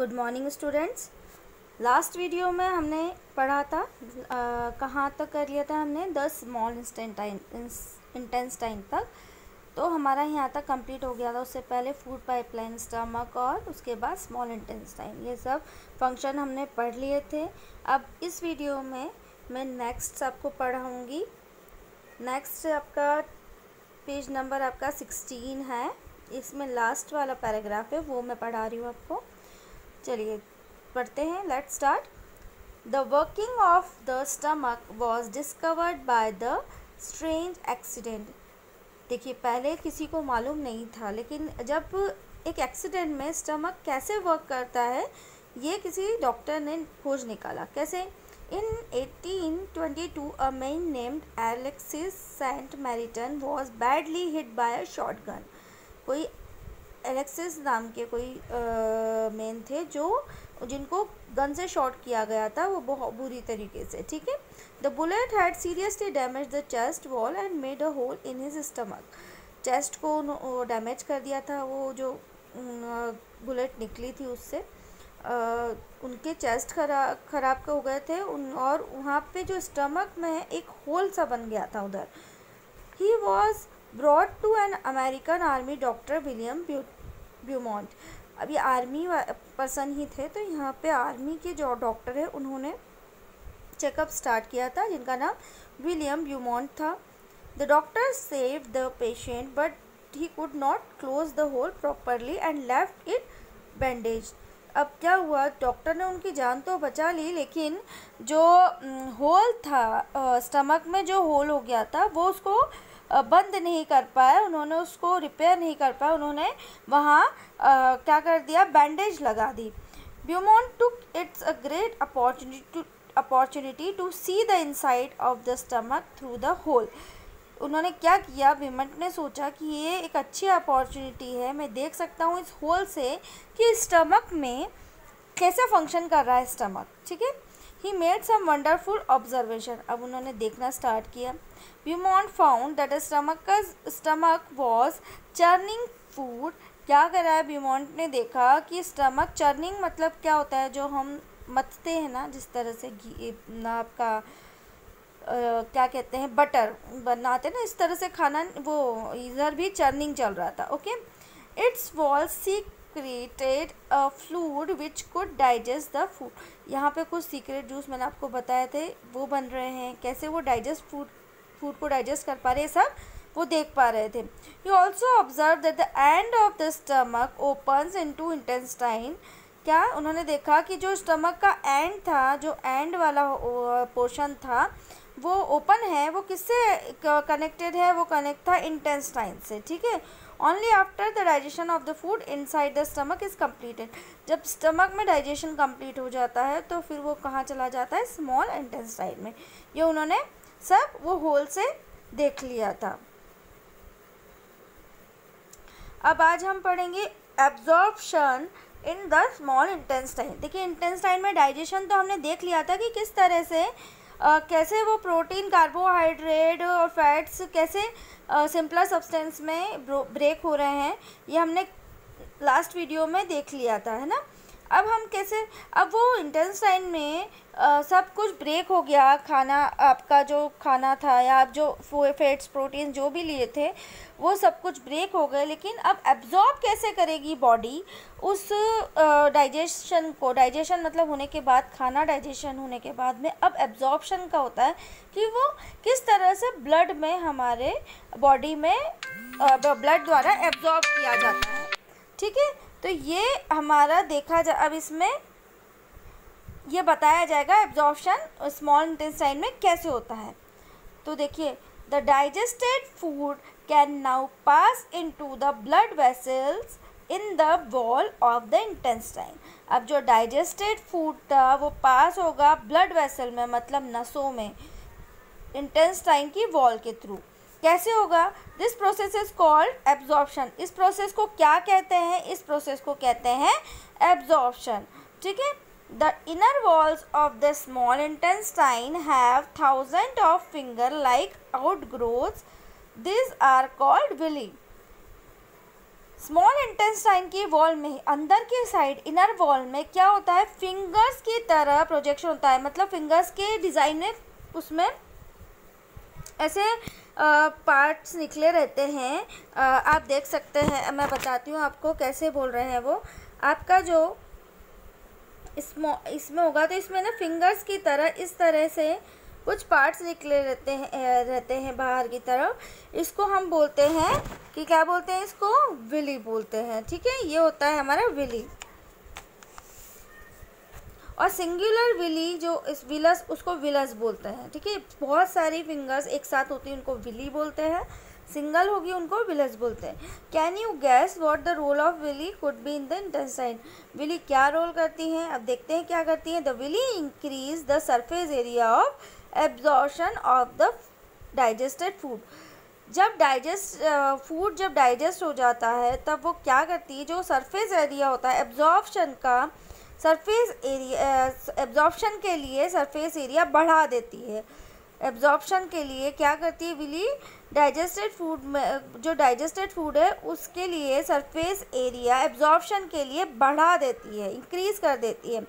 Good morning students. Last video में हमने पढ़ा था कहाँ तक कर लिया था हमने 10 स्मॉल इंटेस्टाइन तक। तो हमारा यहाँ तक कंप्लीट हो गया था। उससे पहले फूड पाइपलाइन, स्टमक और उसके बाद स्मॉल इंटेस्टाइन, ये सब फंक्शन हमने पढ़ लिए थे। अब इस वीडियो में मैं नेक्स्ट आपको पढ़ाऊँगी। नेक्स्ट आपका पेज नंबर आपका 16 है। इसमें लास्ट वाला पैराग्राफ है, वो मैं पढ़ा रही हूँ आपको। चलिए पढ़ते हैं। Let's start. The working of the stomach was discovered by the strange accident. देखिए, पहले किसी को मालूम नहीं था, लेकिन जब एक एक्सीडेंट में स्टमक कैसे वर्क करता है, ये किसी डॉक्टर ने खोज निकाला। कैसे? In 1822 a man named Alexis Saint Martin was badly hit by a shotgun. कोई एलेक्सिस नाम के कोई मैन थे जिनको गन से शॉट किया गया था, वो बहुत बुरी तरीके से। ठीक है। The bullet had seriously damage the chest wall and made a hole in his stomach. Chest को डैमेज कर दिया था, वो जो बुलेट निकली थी उससे उनके चेस्ट खराब हो गए थे और वहाँ पे जो स्टमक में एक होल सा बन गया था उधर। He was brought to an American army doctor William Beaumont. अभी आर्मी पर्सन ही थे, तो यहाँ पे आर्मी के जो डॉक्टर है उन्होंने चेकअप स्टार्ट किया था, जिनका नाम विलियम ब्यूमॉन्ट था। The doctor saved the patient but he could not close the hole properly and left it bandage. अब क्या हुआ, डॉक्टर ने उनकी जान तो बचा ली, लेकिन जो होल था स्टमक में, जो होल हो गया था, वो उसको बंद नहीं कर पाए, उन्होंने उसको रिपेयर नहीं कर पाया। उन्होंने वहाँ क्या कर दिया, बैंडेज लगा दी। Beaumont took it's a great opportunity to see the inside of the stomach through the hole. उन्होंने क्या किया, ब्यूमॉन्ट ने सोचा कि ये एक अच्छी अपॉर्चुनिटी है, मैं देख सकता हूँ इस होल से कि स्टमक में कैसे फंक्शन कर रहा है स्टमक। ठीक है। He made some wonderful observation. अब उन्होंने देखना स्टार्ट किया। Beaumont found that stomach was churning food. क्या कर रहा है, ब्यूमॉन्ट ने देखा कि स्टमक चर्निंग मतलब क्या होता है, जो हम मथते हैं ना, जिस तरह से घी आपका क्या कहते हैं, बटर बनाते हैं ना, इस तरह से खाना, वो इधर भी चर्निंग चल रहा था। Okay. It's wall secreted a fluid which could digest the food. यहाँ पे कुछ सीक्रेट जूस मैंने आपको बताए थे, वो बन रहे हैं। कैसे वो डाइजेस्ट फूड को डाइजेस्ट कर पा रहे, सब वो देख पा रहे थे। You also observe that the end of the stomach opens into intestine. क्या उन्होंने देखा कि जो स्टमक का एंड था, जो एंड वाला पोर्शन था, वो ओपन है। वो किससे कनेक्टेड है, वो कनेक्ट था इंटेस्टाइन से। ठीक है। Only after the digestion of the food inside the stomach is completed. जब स्टमक में डाइजेशन कंप्लीट हो जाता है, तो फिर वो कहाँ चला जाता है, स्मॉल इंटेस्टाइन में। ये उन्होंने सब वो होल से देख लिया था। अब आज हम पढ़ेंगे absorption in the small intestine. देखिए, इंटेस्टाइन में डाइजेशन तो हमने देख लिया था कि किस तरह से कैसे वो प्रोटीन, कार्बोहाइड्रेट और फैट्स कैसे सिंपलर सब्सटेंस में ब्रेक हो रहे हैं, ये हमने लास्ट वीडियो में देख लिया था, है ना। अब हम कैसे, अब वो इंटेस्टाइन में सब कुछ ब्रेक हो गया, खाना आपका जो खाना था या आप जो फैट्स, प्रोटीन जो भी लिए थे, वो सब कुछ ब्रेक हो गए। लेकिन अब एब्जॉर्ब कैसे करेगी बॉडी उस डाइजेशन को। डाइजेशन मतलब होने के बाद, खाना डाइजेशन होने के बाद में अब एब्जॉर्प्शन का होता है कि वो किस तरह से ब्लड में, हमारे बॉडी में ब्लड द्वारा एब्जॉर्ब किया जाता है। ठीक है। तो ये हमारा देखा जा, अब इसमें ये बताया जाएगा एब्जॉर्प्शन स्मॉल इंटेस्टाइन में कैसे होता है। तो देखिए, the digested food can now pass into the blood vessels in the wall of the intestine. अब जो डाइजेस्टेड फूड था वो पास होगा ब्लड वेसल में, मतलब नसों में, इंटेस्टाइन की वॉल के थ्रू। कैसे होगा, this process is called absorption. इस प्रोसेस को क्या कहते हैं, इस प्रोसेस को कहते हैं एब्जॉर्प्शन। ठीक है। The inner walls of the small intestine have thousand of finger like outgrowths, this are called villi. Small intestine की वॉल में अंदर के साइड इनर वॉल में क्या होता है, फिंगर्स की तरह प्रोजेक्शन होता है, मतलब फिंगर्स के डिज़ाइन में उसमें ऐसे पार्ट्स निकले रहते हैं। आप देख सकते हैं, मैं बताती हूँ आपको कैसे बोल रहे हैं वो। आपका जो इसमें होगा तो इसमें ना फिंगर्स की तरह इस तरह से कुछ पार्ट्स निकले रहते हैं बाहर की तरफ। इसको हम बोलते हैं कि क्या बोलते हैं, इसको विली बोलते हैं। ठीक है, ये होता है हमारा विली। और सिंगुलर विली जो इस विलस, उसको विलस बोलते हैं। ठीक है, बहुत सारी फिंगर्स एक साथ होती हैं उनको विली बोलते हैं, सिंगल होगी उनको विलस बोलते हैं। Can you guess what the role of villi could be in the intestine. Villi क्या रोल करती हैं, अब देखते हैं क्या करती हैं। The villi increase the surface area of absorption of the digested food. जब जब डाइजेस्ट हो जाता है तब वो क्या करती है, जो सरफेस एरिया होता है एब्जॉर्प्शन का, एब्जॉर्प्शन के लिए सरफेस एरिया बढ़ा देती है। एब्जॉर्प्शन के लिए क्या करती है विली, डाइजेस्टेड फूड में, जो डाइजेस्टेड फूड है उसके लिए सरफेस एरिया एब्जॉर्प्शन के लिए बढ़ा देती है, इंक्रीज कर देती है।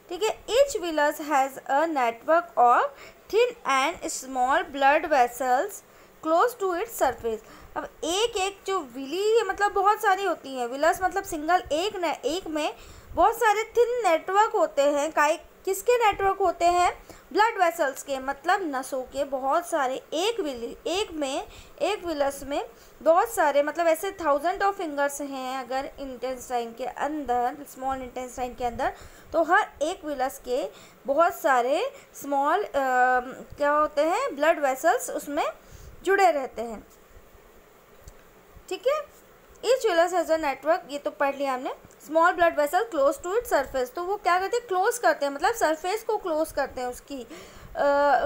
ठीक है, each villus has a network of thin and small blood vessels close to its surface. अब एक जो विली है मतलब बहुत सारी होती हैं, विलस मतलब सिंगल एक में बहुत सारे थिन नेटवर्क होते हैं। किसके नेटवर्क होते हैं, ब्लड वेसल्स के, मतलब नसों के बहुत सारे। एक विलस में बहुत सारे, मतलब ऐसे 1000 ऑफ फिंगर्स हैं अगर इंटेस्टाइन के अंदर, स्मॉल इंटेस्टाइन के अंदर, तो हर एक विलस के बहुत सारे स्मॉल क्या होते हैं, ब्लड वेसल्स उसमें जुड़े रहते हैं। ठीक है, each villus has a network, ये तो पढ़ लिया हमने। Small blood vessel close to it surface, तो वो क्या करते हैं, क्लोज करते हैं, मतलब सरफेस को क्लोज करते हैं उसकी,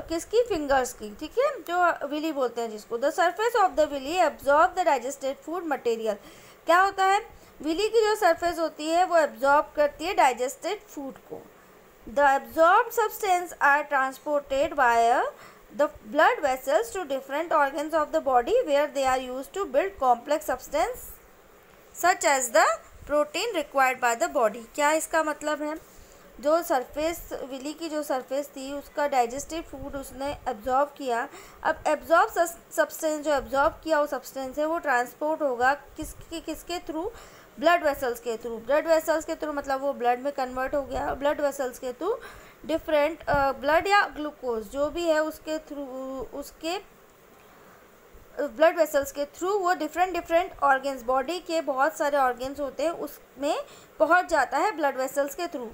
किसकी, फिंगर्स की। ठीक है, जो विली बोलते हैं जिसको। The surface of the villi absorb the digested food material. क्या होता है, विली की जो सरफेस होती है वो एब्जॉर्ब करती है डाइजेस्टेड फूड को। The absorb substance are transported via the blood vessels to different organs of the body where they are used to build complex substance such as the protein required by the body। क्या इसका मतलब है, जो surface, Willie की जो surface थी उसका digestive food उसने एब्जॉर्ब किया। अब एब्जॉर्ब सब्सटेंस, जो एब्जॉर्ब किया वो सब्सटेंस है वो ट्रांसपोर्ट होगा किसके थ्रू, ब्लड वेसल्स के थ्रू। ब्लड वेसल्स के थ्रू मतलब वो ब्लड में कन्वर्ट हो गया। ब्लड वेसल्स के थ्रू डिफरेंट ब्लड या ग्लूकोज जो भी है उसके थ्रू, उसके ब्लड वेसल्स के थ्रू वो डिफरेंट ऑर्गन्स, बॉडी के बहुत सारे ऑर्गन्स होते हैं उसमें पहुंच जाता है ब्लड वेसल्स के थ्रू।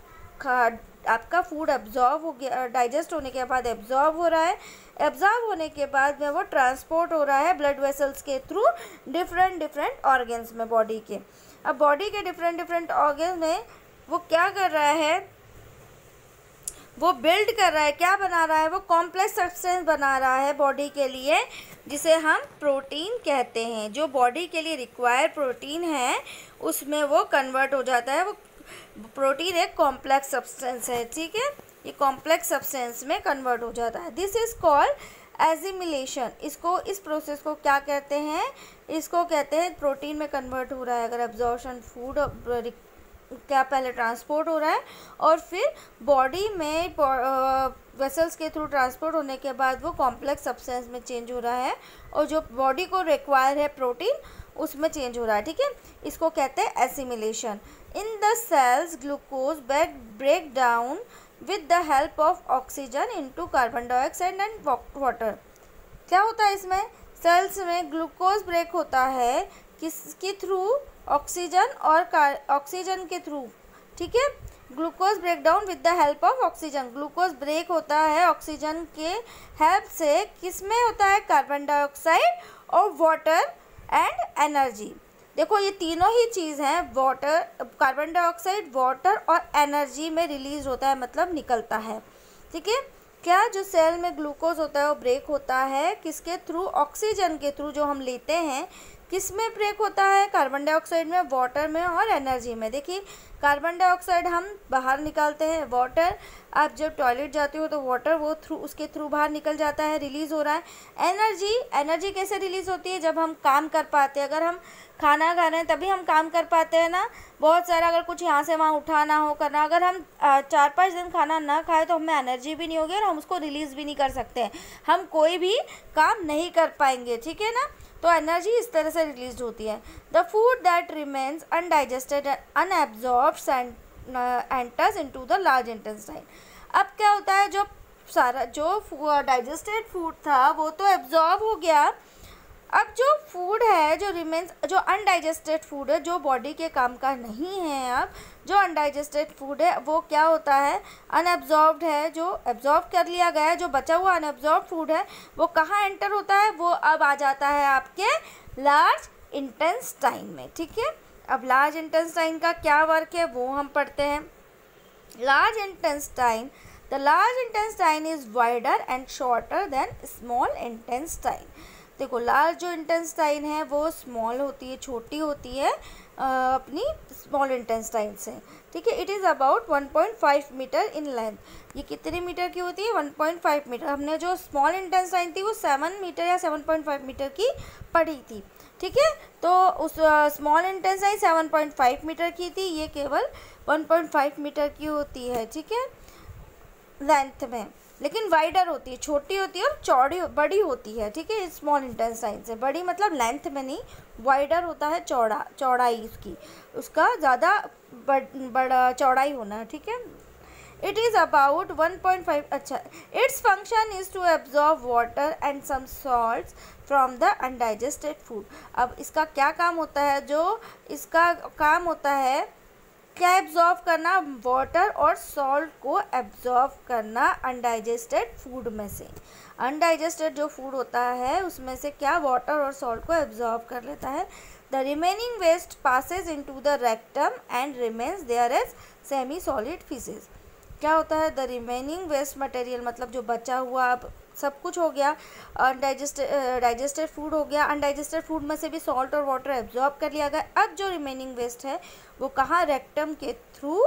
आपका फूड एब्जॉर्ब हो गया, डाइजेस्ट होने के बाद एब्जॉर्ब हो रहा है, एब्जॉर्ब होने के बाद में वो ट्रांसपोर्ट हो रहा है ब्लड वेसल्स के थ्रू डिफरेंट ऑर्गन्स में बॉडी के। अब बॉडी के डिफरेंट ऑर्गन्स में वो क्या कर रहा है, वो बिल्ड कर रहा है, क्या बना रहा है, वो कॉम्प्लेक्स सब्सटेंस बना रहा है बॉडी के लिए, जिसे हम प्रोटीन कहते हैं। जो बॉडी के लिए रिक्वायर्ड प्रोटीन है उसमें वो कन्वर्ट हो जाता है। वो प्रोटीन एक कॉम्प्लेक्स सब्सटेंस है। ठीक है, ये कॉम्प्लेक्स सब्सटेंस में कन्वर्ट हो जाता है। This is called assimilation. इसको, इस प्रोसेस को क्या कहते हैं, इसको कहते हैं प्रोटीन में कन्वर्ट हो रहा है। अगर एब्जॉर्प्शन फूड क्या पहले ट्रांसपोर्ट हो रहा है और फिर बॉडी में वेसल्स के थ्रू ट्रांसपोर्ट होने के बाद वो कॉम्प्लेक्स सब्सटेंस में चेंज हो रहा है, और जो बॉडी को रिक्वायर है प्रोटीन उसमें चेंज हो रहा है। ठीक है, इसको कहते हैं assimilation. In the cells glucose break down with the help of oxygen into carbon dioxide and water. क्या होता है इसमें, सेल्स में ग्लूकोज ब्रेक होता है किसके थ्रू, ऑक्सीजन और ऑक्सीजन के थ्रू। ठीक है, glucose break down with the help of oxygen. Glucose break होता है ऑक्सीजन के हेल्प से, किसमें होता है, कार्बन डाइऑक्साइड और वाटर एंड एनर्जी। देखो ये तीनों ही चीज़ हैं, वाटर, कार्बन डाइऑक्साइड, वाटर और एनर्जी में रिलीज होता है, मतलब निकलता है। ठीक है, क्या जो सेल में ग्लूकोज होता है वो ब्रेक होता है किसके थ्रू, ऑक्सीजन के थ्रू जो हम लेते हैं। किस में ब्रेक होता है, कार्बन डाइऑक्साइड में, वाटर में और एनर्जी में। देखिए कार्बन डाइऑक्साइड हम बाहर निकालते हैं। वाटर, आप जब टॉयलेट जाते हो तो वाटर वो उसके थ्रू बाहर निकल जाता है, रिलीज़ हो रहा है। एनर्जी कैसे रिलीज़ होती है? जब हम काम कर पाते हैं। अगर हम खाना खा रहे हैं तभी हम काम कर पाते हैं ना, बहुत सारा, अगर कुछ यहाँ से वहाँ उठाना हो, करना, अगर हम 4-5 दिन खाना ना खाए तो हमें एनर्जी भी नहीं होगी और हम उसको रिलीज़ भी नहीं कर सकते हैं, हम कोई भी काम नहीं कर पाएंगे, ठीक है ना। तो एनर्जी इस तरह से रिलीज होती है। The food that remains undigested unabsorbed enters into the large intestine. अब क्या होता है, जो डाइजेस्टेड फूड था वो तो एब्जॉर्ब हो गया। अब जो फूड है, जो रिमेन्स, जो अनडाइजेस्टेड फूड है, जो बॉडी के काम का नहीं है, अब जो अनडाइजेस्टेड फूड है वो क्या होता है, अनएब्जॉर्ब्ड है, जो एब्जॉर्ब कर लिया गया है। जो बचा हुआ अनएब्जॉर्ब फूड है वो कहाँ एंटर होता है, वो अब आ जाता है आपके लार्ज इंटेस्टाइन में, ठीक है। अब लार्ज इंटेस्टाइन का क्या वर्क है वो हम पढ़ते हैं। Large intestine, the large intestine is wider and shorter than small intestine. देखो, लार्ज जो इंटेस्टाइन है वो स्मॉल होती है, छोटी होती है अपनी स्मॉल इंटेस्टाइन से, ठीक है। It is about 1.5 metre in length. ये कितने मीटर की होती है? 1.5 मीटर। हमने जो स्मॉल इंटेस्टाइन थी वो 7 मीटर या 7.5 मीटर की पढ़ी थी, ठीक है। तो उस स्मॉल इंटेस्टाइन 7.5 मीटर की थी, ये केवल 1.5 मीटर की होती है, ठीक है, लेंथ में। लेकिन वाइडर होती है, छोटी होती है और बड़ी होती है, ठीक है। स्मॉल इंटेस्टाइन से बड़ी मतलब लेंथ में नहीं, वाइडर होता है, चौड़ाई उसका ज़्यादा बड़ा चौड़ाई होना, ठीक है। इट इज़ अबाउट 1.5, अच्छा, its function is to absorb water and some salts from the undigested food. अब इसका क्या काम होता है? जो इसका काम होता है क्या एब्जॉर्ब करना? वाटर और सॉल्ट को एब्जॉर्ब करना अनडाइजेस्टेड फूड में से। अनडाइजेस्टेड जो फूड होता है उसमें से क्या वाटर और सॉल्ट को एब्जॉर्ब कर लेता है। The remaining waste passes into the rectum and remains there as semi solid faeces. क्या होता है? द रिमेनिंग वेस्ट मटेरियल मतलब जो बचा हुआ, अब सब कुछ हो गया, डाइजेस्टेड फूड हो गया, अनडाइजेस्टेड फूड में से भी सॉल्ट और वाटर एब्जॉर्ब कर लिया गया। अब जो रिमेनिंग वेस्ट है वो कहाँ? रेक्टम के थ्रू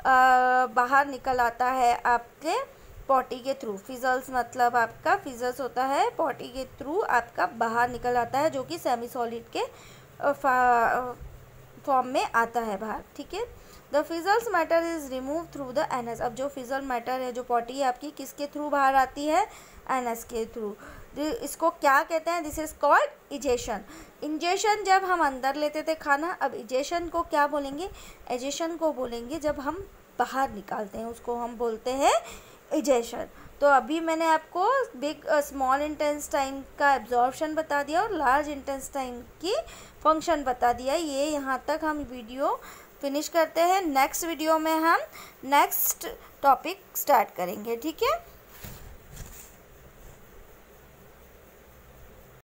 बाहर निकल आता है, आपके पॉटी के थ्रू। फिजल्स मतलब आपका फिजल्स होता है, पॉटी के थ्रू आपका बाहर निकल आता है, जो कि सेमी सॉलिड के फॉर्म में आता है बाहर, ठीक है। The faecal matter is remove through the anus. अब जो फिजल मैटर है, जो पॉटी है आपकी, किसके थ्रू बाहर आती है? एनस के थ्रू। इसको क्या कहते हैं? This is called egestion. Ingestion जब हम अंदर लेते थे खाना, अब इजेशन को क्या बोलेंगे? एजेशन को बोलेंगे जब हम बाहर निकालते हैं, उसको हम बोलते हैं इजेशन। तो अभी मैंने आपको स्मॉल इंटेस्टाइन का एब्जॉर्प्शन बता दिया और लार्ज इंटेस्टाइन की फंक्शन बता दिया। ये यहाँ तक हम वीडियो फिनिश करते हैं। नेक्स्ट वीडियो में हम नेक्स्ट टॉपिक स्टार्ट करेंगे, ठीक है।